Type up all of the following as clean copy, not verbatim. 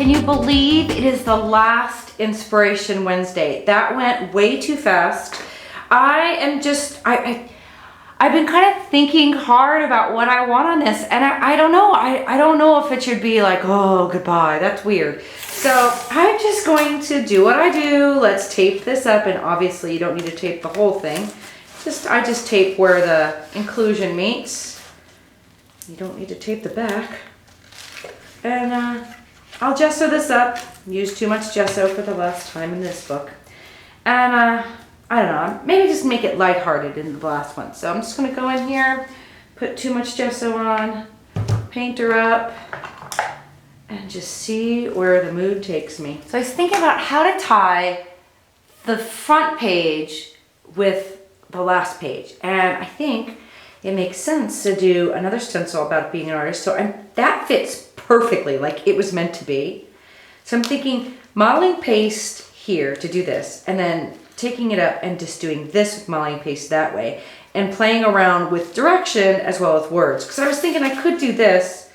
Can you believe it is the last Inspiration Wednesday? That went way too fast. I've been kind of thinking hard about what I want on this, and I don't know. I don't know if it should be like, oh, goodbye. That's weird. So I'm just going to do what I do. Let's tape this up, and obviously you don't need to tape the whole thing. I just tape where the inclusion meets. You don't need to tape the back. And I'll gesso this up. Used too much gesso for the last time in this book. And I don't know, maybe just make it lighthearted in the last one. So I'm just gonna go in here, put too much gesso on, paint her up, and just see where the mood takes me. So I was thinking about how to tie the front page with the last page. And I think it makes sense to do another stencil about being an artist. So that fits perfectly, like it was meant to be. So I'm thinking modeling paste here to do this, and then taking it up and just doing this with modeling paste that way, and playing around with direction as well as words. Because I was thinking I could do this,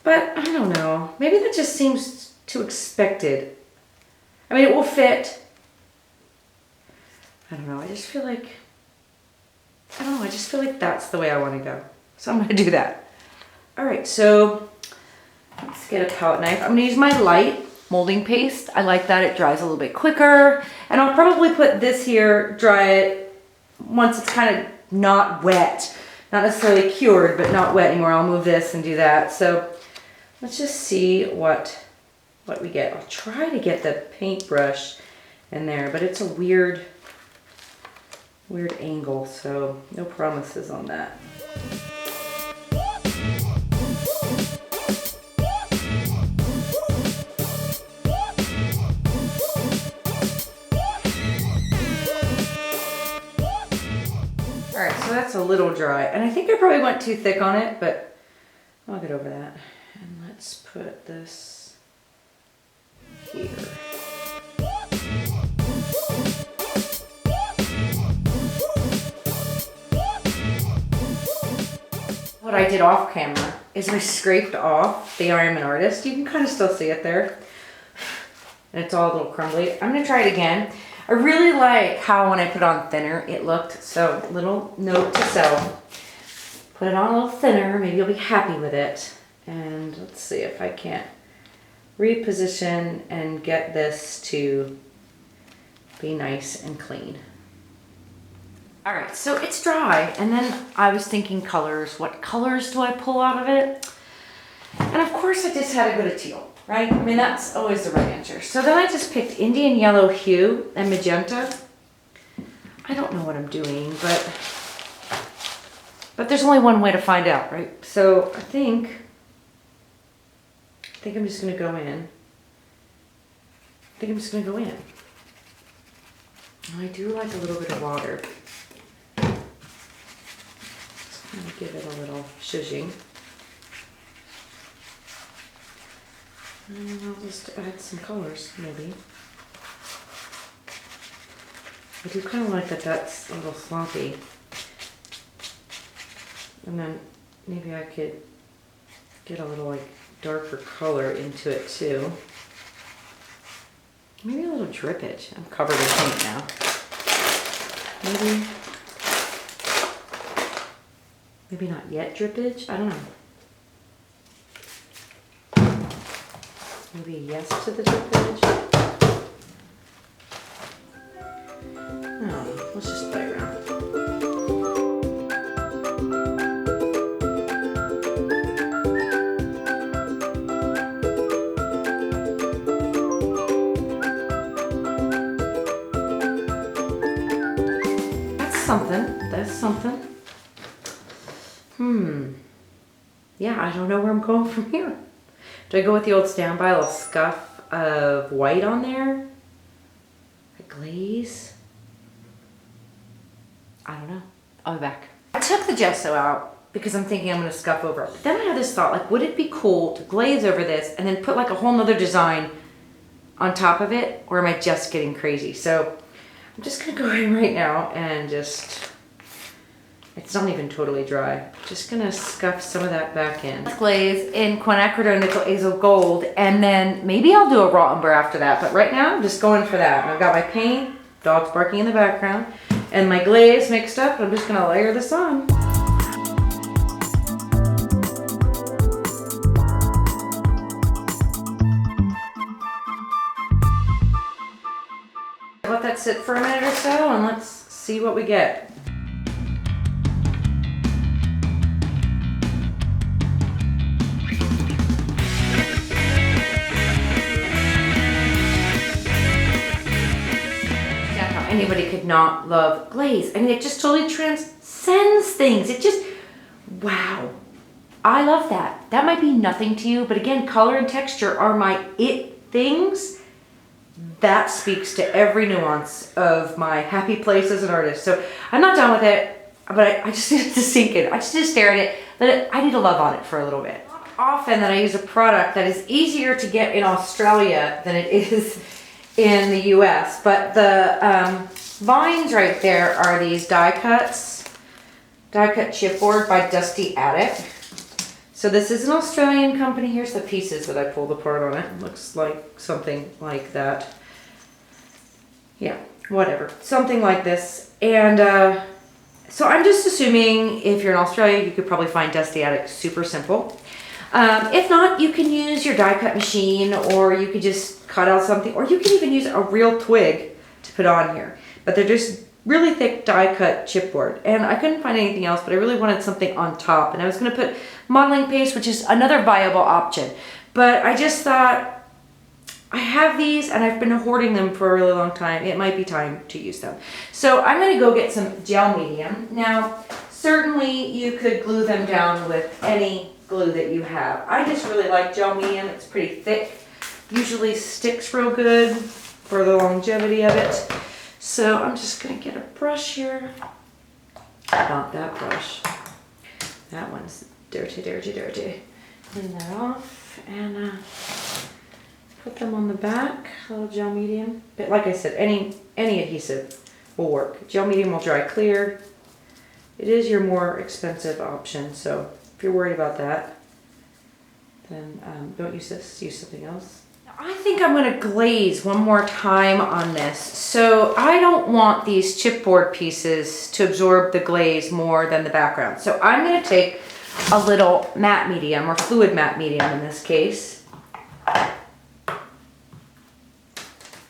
but I don't know. Maybe that just seems too expected. I mean, it will fit. I don't know. I just feel like that's the way I want to go. So I'm going to do that. All right, so let's get a palette knife. I'm going to use my light molding paste. I like that. It dries a little bit quicker. And I'll probably put this here, dry it once it's kind of not wet. Not necessarily cured, but not wet anymore. I'll move this and do that. So let's just see what we get. I'll try to get the paintbrush in there, but it's a weird angle, so no promises on that. Alright, so that's a little dry, and I think I probably went too thick on it, but I'll get over that. And let's put this here. What I did off camera is I scraped off the I Am an Artist. You can kind of still see it there. And it's all a little crumbly. I'm going to try it again. I really like how when I put on thinner it looked. So little note to self. Put it on a little thinner. Maybe you'll be happy with it. And let's see if I can't reposition and get this to be nice and clean. All right, so it's dry, and then I was thinking colors. What colors do I pull out of it? And of course I just had to go to teal, right? I mean, that's always the right answer. So then I just picked Indian Yellow Hue and Magenta. I don't know what I'm doing, but there's only one way to find out, right? So I think I'm just gonna go in. I do like a little bit of water. I'm gonna give it a little zhuzhing. And I'll just add some colors, maybe. I do kind of like that that's a little sloppy. And then maybe I could get a little like darker color into it too. Maybe a little drippage. I'm covered in paint now. Maybe not yet drippage. I don't know. Maybe yes to the drippage. No, let's just play around. That's something. Yeah, I don't know where I'm going from here. Do I go with the old standby, a little scuff of white on there? A glaze? I don't know. I'll be back. I took the gesso out because I'm thinking I'm going to scuff over it. But then I had this thought, like, would it be cool to glaze over this and then put like a whole nother design on top of it? Or am I just getting crazy? So I'm just going to go in right now and just It's not even totally dry. Just gonna scuff some of that back in. Glaze in quinacridone nickel azo gold, and then maybe I'll do a raw umber after that, but right now I'm just going for that. I've got my paint, dogs barking in the background, and my glaze mixed up. I'm just gonna layer this on. Let that sit for a minute or so, and let's see what we get. Anybody could not love glaze. I mean, it just totally transcends things. It just, wow. I love that. That might be nothing to you, but again, color and texture are my it things. That speaks to every nuance of my happy place as an artist. So I'm not done with it, but I just need it to sink in. I just need to stare at it, I need to love on it for a little bit. Often that I use a product that is easier to get in Australia than it is in the US, but the vines right there are these die cut chipboard by Dusty Attic. So this is an Australian company. Here's the pieces that I pulled apart on it. Looks like something like that. Yeah, whatever, something like this. And so I'm just assuming if you're in Australia, you could probably find Dusty Attic super simple. If not, you can use your die cut machine, or you could just cut out something, or you can even use a real twig to put on here. But they're just really thick die cut chipboard. And I couldn't find anything else, but I really wanted something on top. And I was gonna put modeling paste, which is another viable option. But I just thought, I have these and I've been hoarding them for a really long time. It might be time to use them. So I'm gonna go get some gel medium. Now, certainly you could glue them down with any glue that you have. I just really like gel medium. It's pretty thick, usually sticks real good for the longevity of it. So I'm just gonna get a brush here. Not that brush. That one's dirty, dirty, dirty. Clean that off and put them on the back. A little gel medium. But like I said, any adhesive will work. Gel medium will dry clear. It is your more expensive option, so if you're worried about that, then don't use this, use something else. I think I'm gonna glaze one more time on this. So I don't want these chipboard pieces to absorb the glaze more than the background. So I'm gonna take a little matte medium, or fluid matte medium in this case.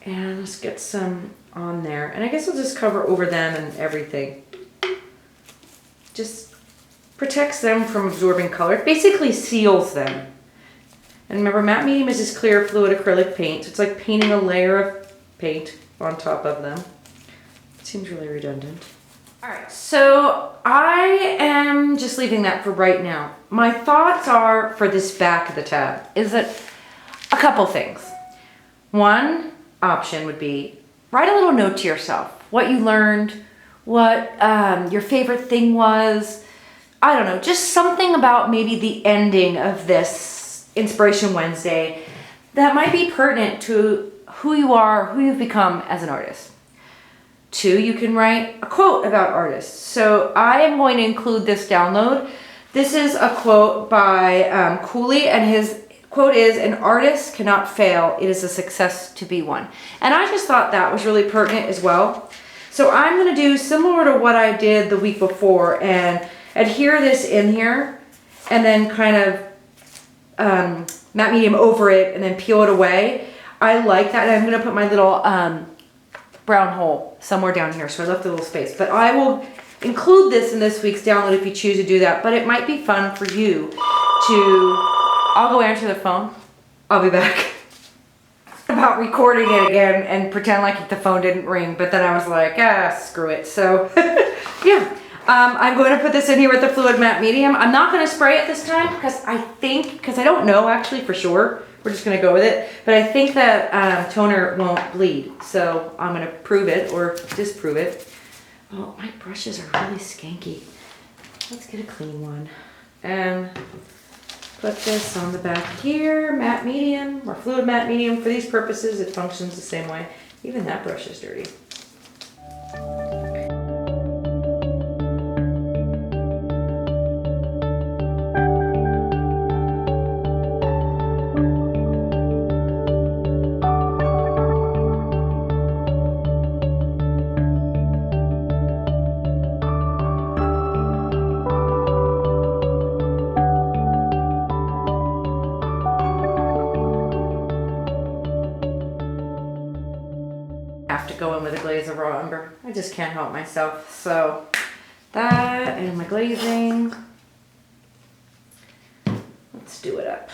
And let's get some on there. And I guess I'll just cover over them and everything. Just protects them from absorbing color. It basically seals them. And remember, matte medium is this clear fluid acrylic paint. So it's like painting a layer of paint on top of them. It seems really redundant. All right, so I am just leaving that for right now. My thoughts are for this back of the tab is that a couple things. One option would be write a little note to yourself. What you learned, what your favorite thing was. I don't know, just something about maybe the ending of this Inspiration Wednesday that might be pertinent to who you are, who you've become as an artist. Two, you can write a quote about artists. So I am going to include this download. This is a quote by Cooley, and his quote is, "An artist cannot fail. It is a success to be one." And I just thought that was really pertinent as well. So I'm going to do similar to what I did the week before and adhere this in here and then kind of matte medium over it and then peel it away. I like that. And I'm going to put my little brown hole somewhere down here. So I left a little space. But I will include this in this week's download if you choose to do that. But it might be fun for you to... I'll go answer the phone. I'll be back. About recording it again and pretend like the phone didn't ring. But then I was like, screw it. So, yeah. I'm going to put this in here with the fluid matte medium. I'm not going to spray it this time because I don't know actually for sure. We're just going to go with it. But I think that toner won't bleed. So I'm going to prove it or disprove it. Oh, my brushes are really skanky. Let's get a clean one. And put this on the back here. Matte medium or fluid matte medium. For these purposes, it functions the same way. Even that brush is dirty. going with a glaze of raw umber. I just can't help myself. So that and my glazing. Let's do it up.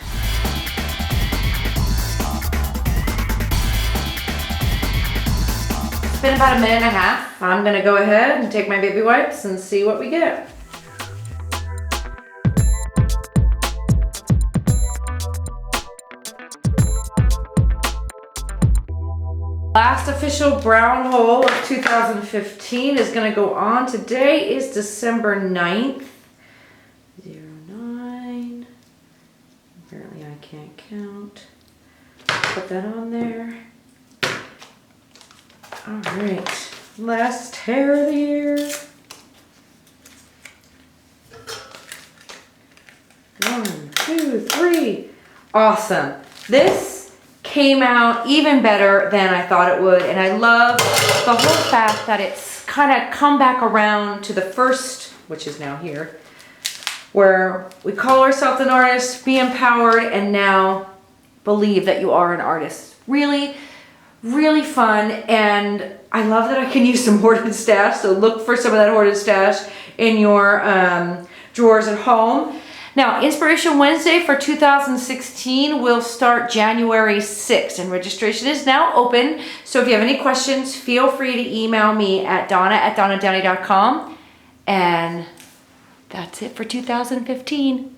It's been about a minute and a half. I'm gonna go ahead and take my baby wipes and see what we get. Last official brown hole of 2015 is going to go on. Today is December 9th. 09. Apparently I can't count. Put that on there. All right. Last hair of the year. 1, 2, 3. Awesome. This came out even better than I thought it would, and I love the whole fact that it's kind of come back around to the first, which is now here, where we call ourselves an artist, be empowered, and now believe that you are an artist. Really, really fun, and I love that I can use some hoarded stash, so look for some of that hoarded stash in your drawers at home. Now, Inspiration Wednesday for 2016 will start January 6th, and registration is now open. So if you have any questions, feel free to email me at Donna@DonnaDowney.com. And that's it for 2015.